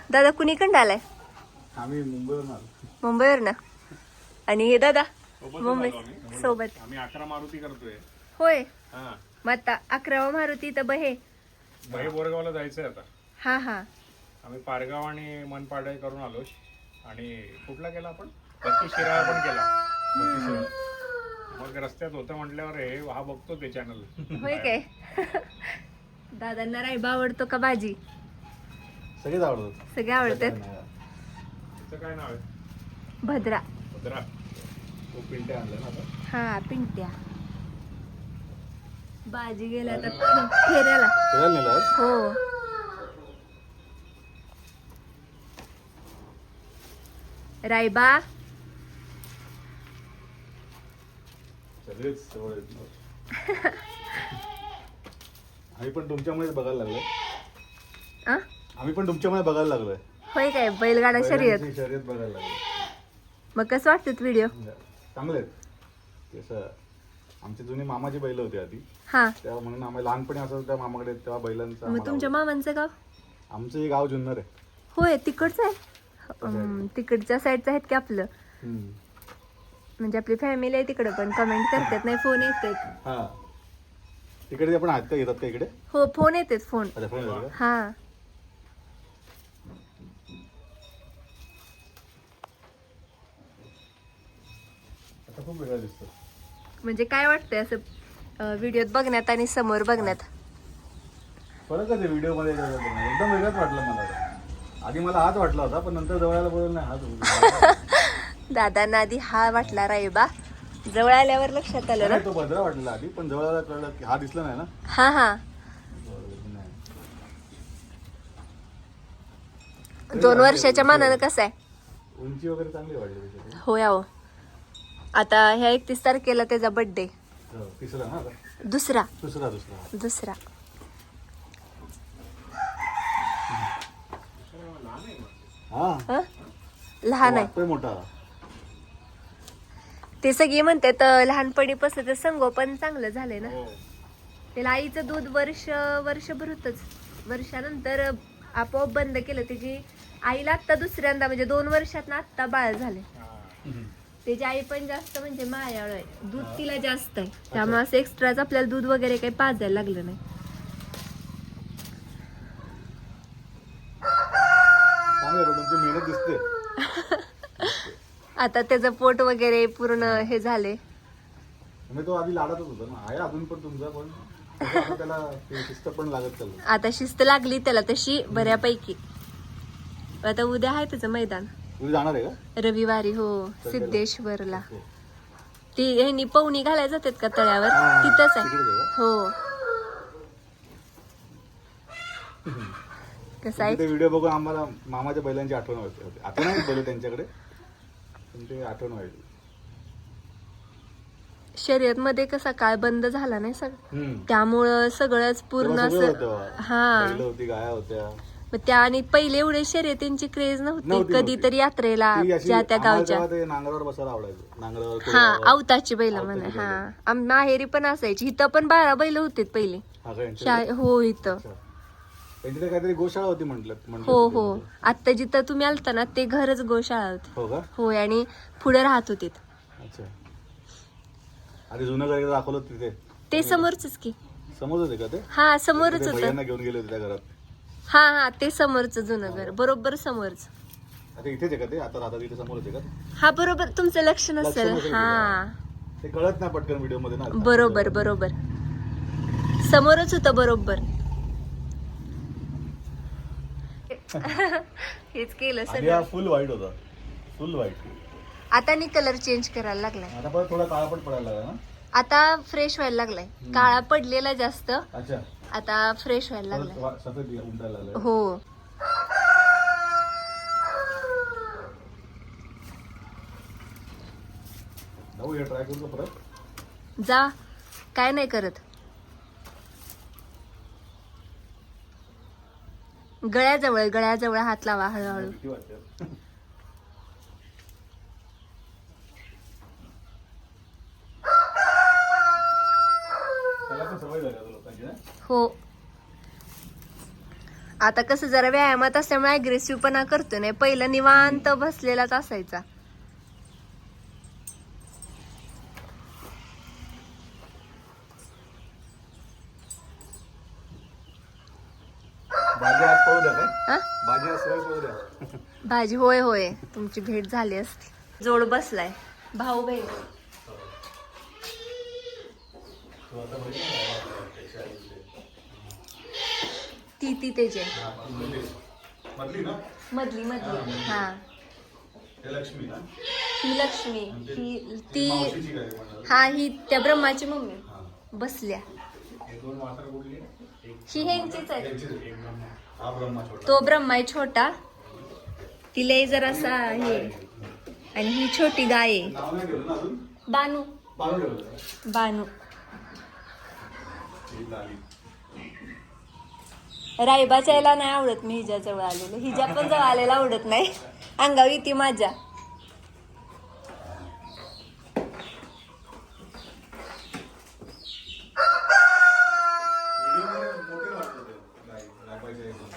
दादा कुणीकडं आलाय? आम्ही मुंबईवरून आलो. मुंबईवर ना. आणि हे दादा मुंबई सोबत. आम्ही 11 मारुती करतोय. होय. हा मग आता 11वा मारुती तर बहे बोरगावला जायचंय आता. हा हा. आम्ही पारगाव आणि मनपाडे करून आलो. आणि कुठला केला आपण? बत्ती शिराळा पण केला. बत्ती शिराळा. मग रस्त्यात होतं म्हटल्यावर हे हा बघतो ते चॅनल. होय काय? दादांना रायबा आवडतो का भाजी? सगळेच आवडतात. सगळे आवडतात. त्याचं काय नाव आहे? भद्रा. भद्रा. तो पिंटे आणलं ना आता. हा पिंट्या. भाजी गेला तर फेऱ्याला. फिरायला नेला आज? हो. रायबा. सगळेच जवळ आहेत. आम्ही पण तुमच्यामुळेच बघायला लागलोय. आ? आम्ही पण तुमच्यामुळे बघायला लागलोय. होय काय? बैलगाडा शर्यत. शर्यत बघायला लागलोय. मग कसं वाटतं व्हिडिओ? चांगले आहेत. तसं आमची जुनी मामाची बैल होती आधी. हा. तेव्हा म्हणून आम्हाला लहानपणी असं त्या मामाकडे तेव्हा बैलांचं मग तुमच्या मामांचं गाव? आमचं हे गाव जुन्नर आहे. होय तिकडचं आहे. तिकडच्या साईडचं आहेत की आपलं? म्हणजे आपली फॅमिली आहे तिकडं पण कमेंट करतात नाही फोन येतात. हा तिकडे आपण आहेत का? येतात का इकडे? हो फोन येतात फोन. अच्छा फोन येतात का? हा. आता खूप वेगळा दिसतो. म्हणजे काय वाटतंय असं व्हिडिओत बघण्यात आणि समोर बघण्यात? फरकच आहे व्हिडिओ मध्ये. एकदम वेगळाच वाटलं मला. आधी मला हाच वाटला होता पण नंतर जवळायला बोलून नाही हाच. दादांना आधी हा वाटला रायबा. जवळ आल्यावर लक्षात आलं ना. तो भद्रा वाटला आधी पण जवळायला कळलं की हा दिसला नाही ना. हा हा. 2 वर्षाच्या मानानं कसं आहे? उंची वगैरे चांगली वाढली. हो यावं. आता ह्या 31 तारखेला त्याचा बर्थडे. तिसरा ना आता? दुसरा. दुसरा. दुसरा. हा लहान आहे. वाटतोय मोठा. ते सगळे म्हणतात लहानपणीपासून ते संगोपन चांगलं झालंय ना. त्याला आईचं दूध वर्षभर होतच. वर्षानंतर आपोआप बंद केलं. त्याची आईला आत्ता दुसऱ्यांदा म्हणजे 2 वर्षात आत्ता बाळ झाले. त्याची आई पण जास्त म्हणजे मायाळू आहे. दूध तिला जास्त आहे त्यामुळे असं एक्स्ट्राच आपल्याला दूध वगैरे काही पाजायला लागलं नाही. तुमची मेहनत दिसते. आता त्याचं पोट वगैरे पूर्ण हे झाले. म्हणजे तो आधी लाडातच होता ना. आहे अजून पण तुमचा पण आता त्याला शिस्त पण लागत चाललं. आता शिस्त लागली त्याला तशी बऱ्यापैकी. आता उद्या आहे त्याचं मैदान. तुम्ही जाणार आहे का? रविवारी. हो सिद्धेश्वरला. ती ह्यांनी पवनी घालायला जातात का तळ्यावर? तिथंच आहे. हो. कसं आहे? ते व्हिडिओ बघून आम्हाला मामाच्या बैलांची आठवण व्हायची. आता नाही बैल त्यांच्याकडे पण ते आठवण व्हायची. शर्यत मध्ये कसा काळ बंद झाला नाही सगळं त्यामुळं सगळंच पूर्ण असं. हा. बैल होती, गाया होत्या. मग त्या आणि पहिले एवढे शर्यतींची क्रेज नव्हती. कधीतरी यात्रेला ज्या त्या गावच्या. नांगरावर बसायला आवडायचं. नांगरावर. हा अवताची बैल म्हणे. हा माहेरी पण असायची. इथं पण 12 बैल होते पहिले. हो इथं. त्यांची काहीतरी गोशाळा होती म्हटलं. हो. आता जिथं तुम्ही आलता ना ते घरच गोशाळा होती. हो का? होय. आणि पुढे राहत होते. अच्छा. आधी जुनं घर दाखवलं तिथे. ते समोरच की. समोरच आहे का ते? हा समोरच होतं. घेऊन गेले होते त्या घरात. हा ते समोरचं जुनं घर बरोबर समोरच. आता इथेच आहे का ते? आता राहतात इथे समोरच आहे का? हा बरोबर. तुमचं लक्ष नसेल. हा ते कळत नाही पटकन व्हिडिओ मध्ये ना. बरोबर समोरच होतं बरोबर. हेच केलं सगळं. फुल व्हाईट होता. फुल व्हाईट. आता नी कलर चेंज करायला लागलाय. आता परत थोडा काळा पण पडायला लागला ना. आता फ्रेश व्हायला लागलाय. काळा पडलेला जास्त. अच्छा. आता फ्रेश व्हायला लागलाय. सफेद उमटायला लागलाय. हो. जाऊया ट्राय करू का परत? जा. काय नाही करत. गळ्याजवळ हात लावा हळूहळू. किती वाटतं? त्याला पण सवय झाली लोकांची ना. हो. आता कसं जरा व्यायामात असल्यामुळे अग्रेसिव्ह पणा करतो नाही, पहिलं निवांत बसलेलाच असायचा. भाजी आज पाहू द्या काय? हा? भाजी आज सगळं पाहू द्या. भाजी होय होय, तुमची भेट झाली असती. जोड बसलाय भाऊ बहीण. ती त्याचे मधली ना? मधली मधली. हा, हे लक्ष्मी ना? ही लक्ष्मी, ही ती. मावशीची काय म्हणतात? हा, ही त्या ब्रह्माची मम्मी हा. बसल्या. हे दोन वासरं कुठली? ही ह्यांचीच आहे. यांचीच आहे. हा ब्रह्मा छोटा. तो ब्रह्मा आहे छोटा, तिला जरासा हे, आणि ही छोटी गाय आहे नाव नाही ठेवलं ना अजून? बानू. बाळू ठेवलं. बानू. ही लाली. रायबाच्या याला नाही आवडत मी हिच्या जवळ आलेलं, हिच्या पण जवळ आलेला आवडत नाही, अंगावी ती माझ्या. व्हिडिओमध्ये मोठे वाटतं ते गाई, राबायच्या एकदम.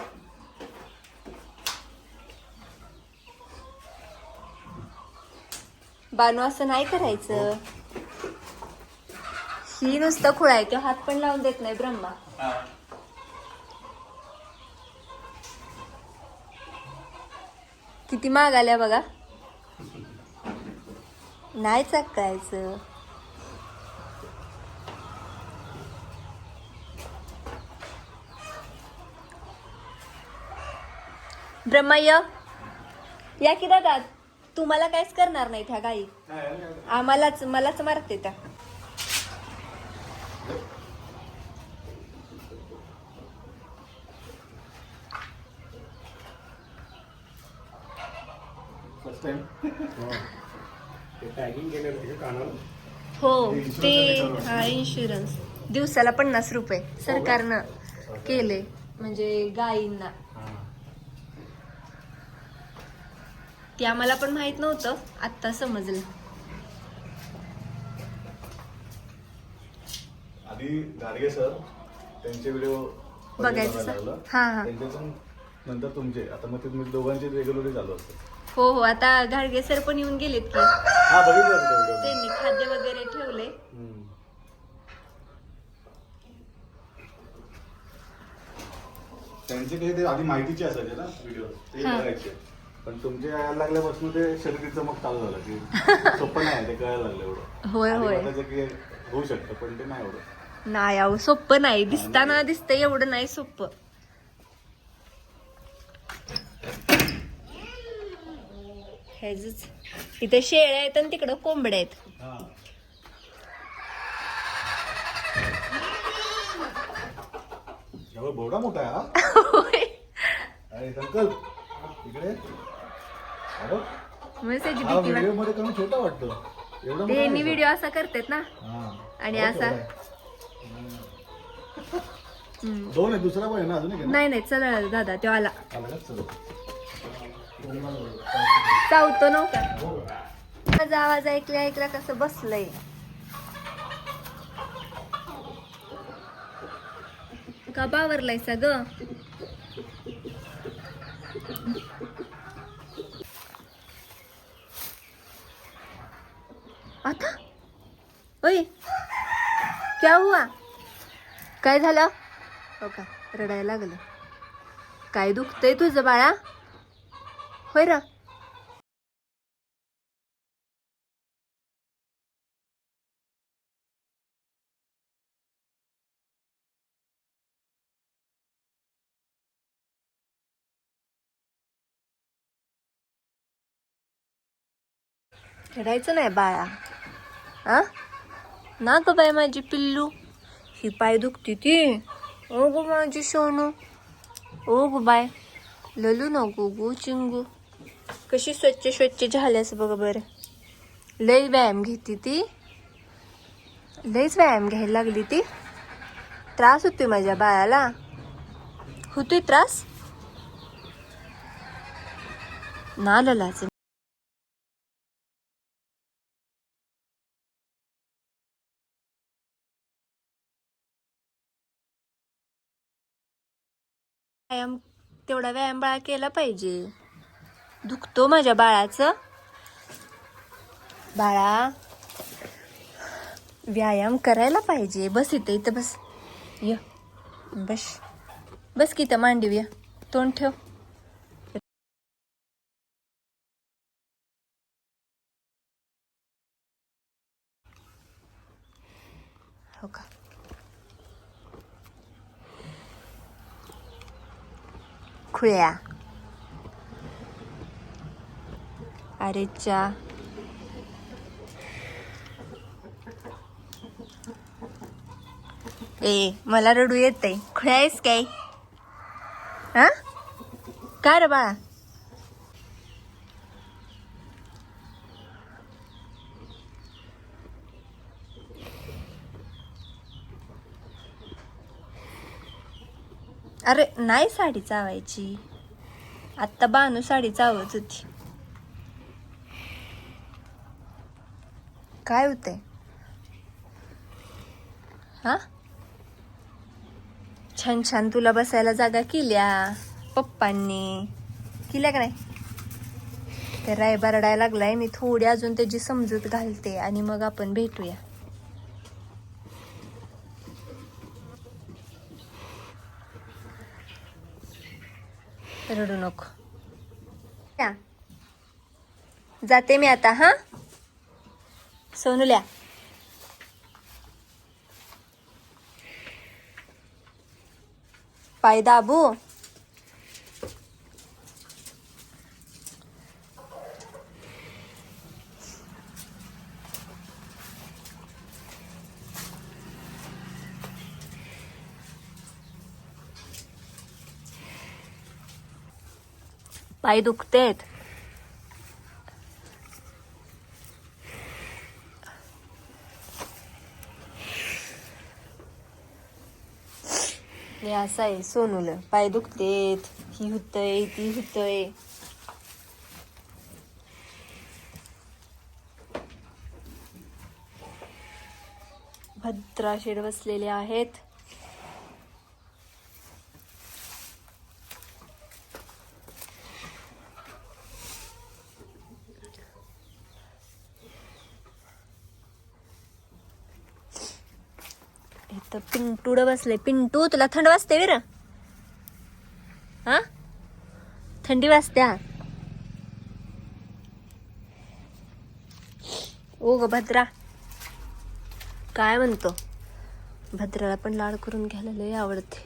बानू असं नाही करायचं. ही नुसतं खुळा आहे, तो हात पण लावून देत नाही ब्रह्मा. किती माग आल्या बघा, नाही चकायचं. ब्रह्मा या की दादा, तुम्हाला काहीच करणार नाही त्या गाई, मलाच मारते त्या. First time. ते टॅगिंग केलेलं तिथे कानाला. हो, ते हा इन्शुरन्स दिवसाला 50 रुपये सरकारनं केले, म्हणजे गायींना. ते आम्हाला पण माहित नव्हतं, आत्ता समजलं. आधी गाडगे सर त्यांचे व्हिडिओ बघायचं सर. हा हा. त्यांच्यातून नंतर तुमचे, आता मग ते तुम्ही दोघांचे रेग्युलरली चालू असतं. हो हो, आता घाडगे सर पण येऊन गेलेत की, हा बघितलं व्हिडिओ. त्यांनी खाद्य वगैरे ठेवले. त्यांचे काही ते आधी माहितीचे असायचे ना व्हिडिओ, ते हा. बघायचे. पण तुमचे यायला लागल्यापासून ते शर्यतीचं मग चालू झालं की सोपं नाही, ते कळायला लागलं एवढं. होय आधी होय. वाटायचं की होऊ शकतं, पण ते नाही एवढं. नाही अहो, सोपं नाही, दिसताना दिसतं एवढं नाही सोपं. ह्याच इथे शेळ्या आहेत आणि तिकडं कोंबड्या आहेत. हा. एवढा बोर्डा मोठा आहे हा. होय. अरे संकल्प इकडे. अरे मग त्याची हा भीती वाटते. व्हिडिओ मध्ये कमी छोटा वाटतो एवढा मोठा त्यांनी नाही व्हिडिओ असा करतात ना, हा. आणि हो, असा. तेवढा आहे. दोन आहे, दुसरा पण आहे ना अजून एक आहे ना? नाही नाही, चला दादा तो आला. आला का? चल. चावतो नव्हता. माझा आवाज ऐकला कसं बसलंय. का बावरलायसा ग? आता ओय, क्या हुआ? काय झालं? हो का, रडायला लागलं. काय दुखतंय तुझं बाळा? होय र. रडायचं नाही बाळा. आ ना ग बाय माझी पिल्लू, ही पाय दुखती ती. ओ गो माझी सोनू, ओ गो बाय ललू नको गो चिंगू. कशी स्वच्छ स्वच्छ झाल्यास बघ बरं. लय व्यायाम घेते ती, लयच व्यायाम घ्यायला लागली ती. त्रास होतोय माझ्या बाळाला, होतोय त्रास ना ललाच. व्यायाम तेवढा व्यायाम बाळा केला पाहिजे. दुखतो माझ्या बाळाचं. बाळा व्यायाम करायला पाहिजे. बस इथं बस. य बस बस की इथं मांडीव य. तोंड ठेव. हो का. खुळ्या. अरेच्या. ए मला रडू येतंय. खुळ्या आहेस काय? हा काय रे बाळा? अरे नाही साडी चावायची. आत्ता बानू साडी चावत होती. काय होतंय? हा छान छान तुला बसायला जागा केल्या पप्पांनी. केल्या का नाही? तर राय बरडायला लागलाय. मी थोडी अजून त्याची समजूत घालते आणि मग आपण भेटूया. रडू नको. जाते मी आता. हा सोनूल्या. पाय दाबू. पाय दुखतेत. हे असं आहे सोनूला. पाय दुखतेत. ही होतय ती होतय. भद्राशेड बसलेले आहेत. इथं पिंटूड बसले. पिंटू तुला थंड वाजते वीर? हा थंडी वाजत्या? ओ ग भद्रा. काय म्हणतो? भद्राला पण लाड करून घ्यायला लय आवडते.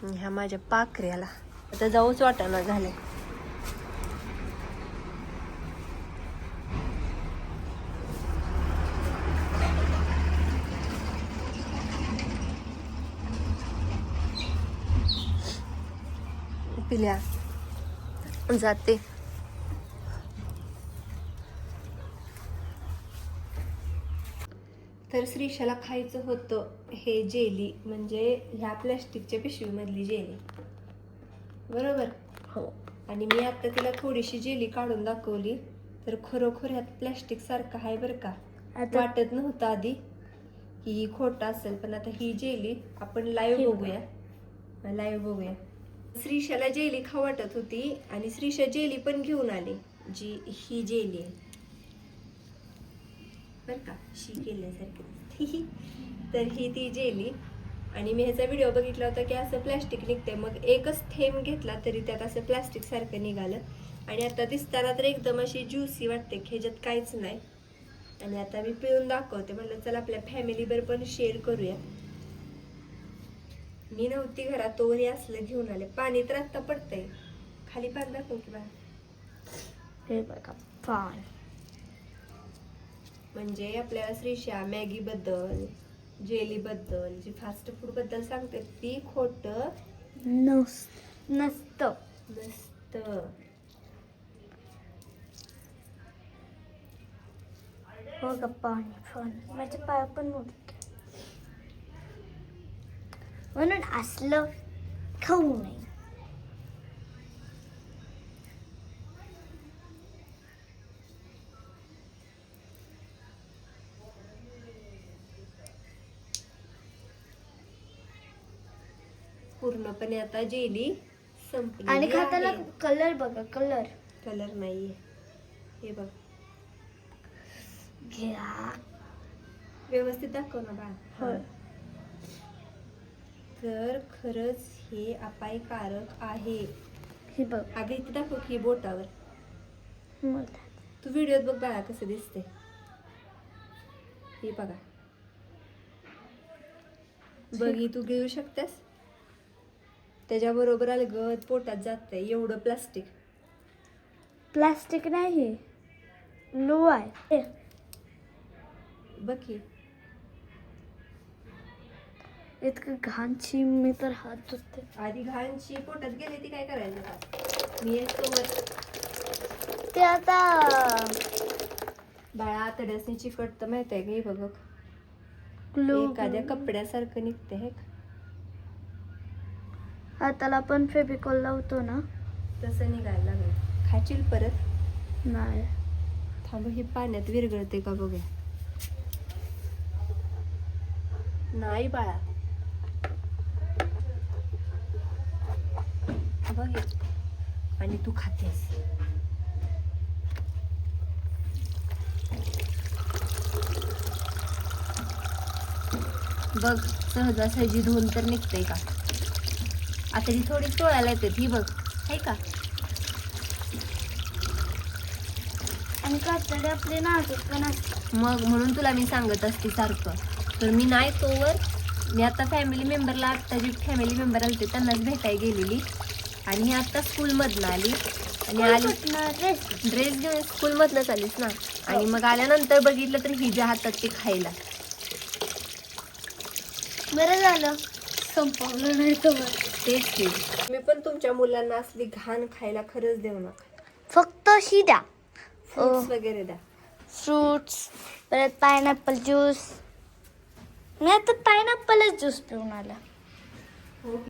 ह्या माझ्या पाखऱ्याला आता जाऊच वाटाणा झाले. पिल्या जाते. तर श्रीशाला खायचं होतं हे जेली, म्हणजे ह्या प्लॅस्टिकच्या पिशवीमधली जेली. बरोबर. हो. आणि मी आता तिला थोडीशी जेली काढून दाखवली. तर खरोखर ह्यात प्लॅस्टिक सारखं आहे बरं का. वाटत नव्हतं आधी की खोटं असेल, पण आता ही जेली आपण लाईव्ह बघूया. श्रीशाला जेली खाऊ वाटत होती आणि श्रीशा जेली पण घेऊन आली. जी ही जेली आहे बर का, शी केल्यासारखी. तर ही ती जेली. आणि मी ह्याचा व्हिडिओ बघितला होता की असं प्लॅस्टिक निघते. मग एकच थेंब घेतला तरी त्यात असं प्लॅस्टिक सारखं निघालं. आणि आता दिसताना तर एकदम अशी ज्युसी वाटते, ह्याच्यात काहीच नाही. आणि आता मी पिळून दाखवते. म्हटलं चला आपल्या फॅमिलीवर पण शेअर करूया. मी नव्हती घरात तोवर हे असलं घेऊन आले. पाणी तर आत्ता पडतंय. खाली पाणी दाखव की बाळा. हे बघा पाणी. म्हणजे आपल्याला श्रीशा मॅगी बद्दल, जेली बद्दल, जी फास्ट फूड बद्दल सांगते ती खोटं नसतं. बघा पाणी माझे पाय पण उडते. म्हणून असलं खाऊ नये. पूर्णपणे आता जेली संपली आणि खाताना कलर बघा, कलर कलर नाहीये. हे बघ घ्या. व्यवस्थित दाखव ना बाळा. होय. तर खरंच हे अपायकारक आहे. हे बघ. अगं इथे दाखव की बोटावर. मला. तू व्हिडिओत बघ बाळा कसं दिसते. हे बघा बघ, ही तू घेऊ शकतेस. त्याच्याबरोबर अलगद पोटात जातंय एवढं प्लास्टिक. प्लास्टिक नाही, लो आहे. बघ की इतकं घाणची, मी तर हात धुते. आधी घाणची पोटात गेली ती काय करायचं का? मी एक सोबत ते आता बाळा आतड्यासनी चिकटतं माहित आहे का? हे बघ ग्लू एखाद्या कपड्यासारखं निघते हे का? हाताला पण फेविकॉल लावतो ना, तसं निघायला लागलं. खाशील परत? नाही. थांब, हे पाण्यात विरघळते का बघूया. नाही बाळा, बघ हे. आणि तू खातेस. बघ सहजासहजी धुवून तर निघतंय का? आता ती थोडी चोळायला येते. ही बघ आहे का? आणि कातडी आपली नाजूक पण असते. मग म्हणून तुला मी सांगत असते सारखं. तर मी नाही तोवर मी आता फॅमिली मेंबरला, आत्ता जी फॅमिली मेंबर आली त्यांनाच भेटायला गेलेली. आणि ही आत्ता स्कूलमधनं आली आणि आली ड्रेस घेऊन स्कूलमधनंच आलीस ना. आणि मग आल्यानंतर बघितलं तर हिच्या हातात ते खायला. बरं झालं संपवलं नाही तर. तेच की मी पण तुमच्या मुलांना असली घाण खायला खरंच देऊ नका. फक्त ही द्या, फ्रुट्स वगैरे द्या. फ्रूट्स, परत पायनॅपल ज्यूस. मी आता पायनॅपलच ज्यूस पिऊन आला.